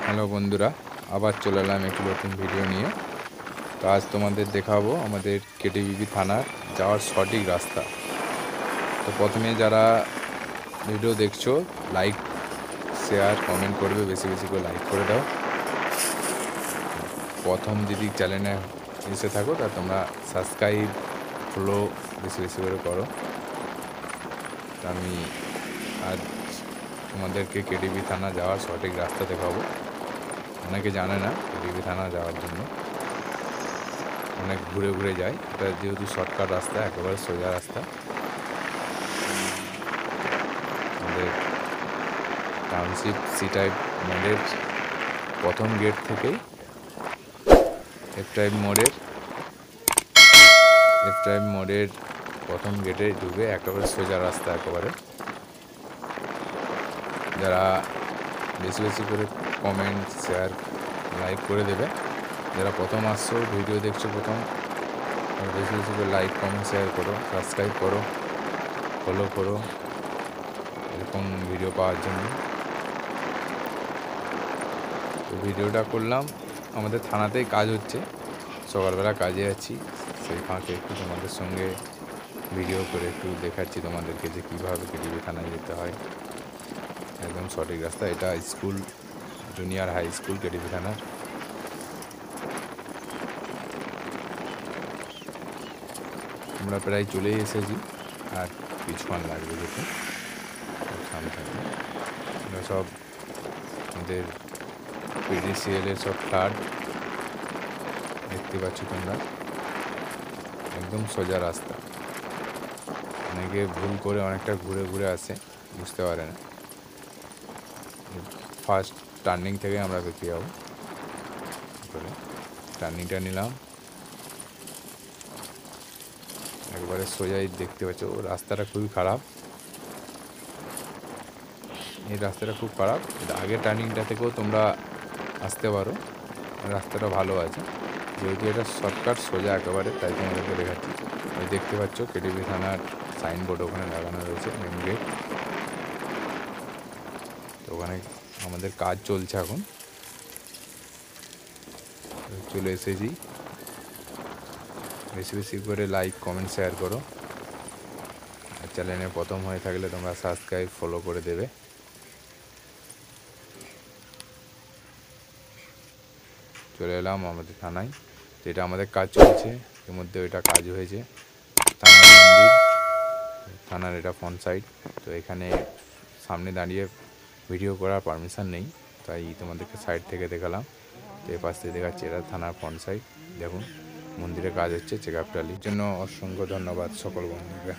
Hello বন্ধুরা, আবার চলে এলাম একটি নতুন ভিডিও নিয়ে। তো আজ তোমাদের দেখাবো আমাদের কেটিবিবি থানার যাওয়ার সঠিক রাস্তা। তো প্রথমে যারা ভিডিও দেখছো, লাইক শেয়ার কমেন্ট করবে, বেশি বেশি করে লাইক করে দাও। প্রথম যদি চ্যানেলে এসে থাকো তা তোমরা সাবস্ক্রাইব ফলো বেশি বেশি করে করো। তো আমি আজ তোমাদেরকে কেটিবি থানা যাওয়ার সঠিক রাস্তা দেখাবো। অনেকে জানে না কেটিবি থানা যাওয়ার জন্য অনেক ঘুরে ঘুরে যায়। এটা যেহেতু শর্টকাট রাস্তা, একেবারে সোজা রাস্তা। আমাদের টাউনশিপ সি টাইপ মোড়ের প্রথম গেট থেকেই এফ টাইপ মোড়ের প্রথম গেটে ঢুকে একেবারে সোজা রাস্তা। একেবারে যারা বেশি বেশি করে কমেন্ট শেয়ার লাইক করে দেবে, যারা প্রথম আসছো ভিডিও দেখছো প্রথম, বেশি বেশি করে লাইক কমেন্ট শেয়ার করো, সাবস্ক্রাইব করো, ফলো করো এরকম ভিডিও পাওয়ার জন্য। তো ভিডিওটা করলাম, আমাদের থানাতেই কাজ হচ্ছে, সকালবেলা কাজে আছি, সেই ফাঁকে একটু তোমাদের সঙ্গে ভিডিও করে একটু দেখাচ্ছি তোমাদেরকে যে কীভাবে কেটিবি থানায় যেতে হয়। একদম সঠিক রাস্তা। এটা স্কুল, জুনিয়র হাই স্কুল কেটিবি থানার। আমরা প্রায় চলেই এসেছি, আর কিছুক্ষণ লাগবে যেতে। সামনে থাকে এগুলো সব আমাদের পিডিসিএলের সব ফ্ল্যাট দেখতে পাচ্ছ তোমরা। একদম সোজা রাস্তা। অনেকে ভুল করে অনেকটা ঘুরে ঘুরে আসে, বুঝতে পারে না। ফার্স্ট টার্নিং থেকে আমরা বেঁকে যাবো। টার্নিংটা নিলাম, একবারে সোজাই দেখতে পাচ্ছ। রাস্তাটা খুবই খারাপ, এই রাস্তাটা খুব খারাপ। আগের টার্নিংটা থেকেও তোমরা আসতে পারো, রাস্তাটা ভালো আছে। যেহেতু এটা শর্টকাট সোজা একেবারে, তাই তোমাদেরকে দেখাচ্ছি। ওই দেখতে পাচ্ছ কেটিবি থানার সাইনবোর্ড ওখানে লাগানো রয়েছে, মেন গেট। তো ওখানে আমাদের কাজ চলছে এখন, চলে এসেছি। বেশি বেশি করে লাইক কমেন্ট শেয়ার করো, আর চ্যানেলে প্রথম হয়ে থাকলে তোমরা সাবস্ক্রাইব ফলো করে দেবে। চলে এলাম আমাদের থানায়। তো এটা আমাদের কাজ চলছে, এর মধ্যে ওইটা কাজ হয়েছে। থানার মন্দির, থানার এটা ফ্রন্ট সাইড। তো এখানে সামনে দাঁড়িয়ে ভিডিও করার পারমিশন নেই, তাই তোমাদেরকে সাইড থেকে দেখালাম। তো এ পাশ থেকে দেখাচ্ছি, এটা থানার ফ্রন্ট সাইড। দেখুন মন্দিরে কাজ হচ্ছে, চেক আপ টালির জন্য অসংখ্য ধন্যবাদ সকল বন্ধুকে।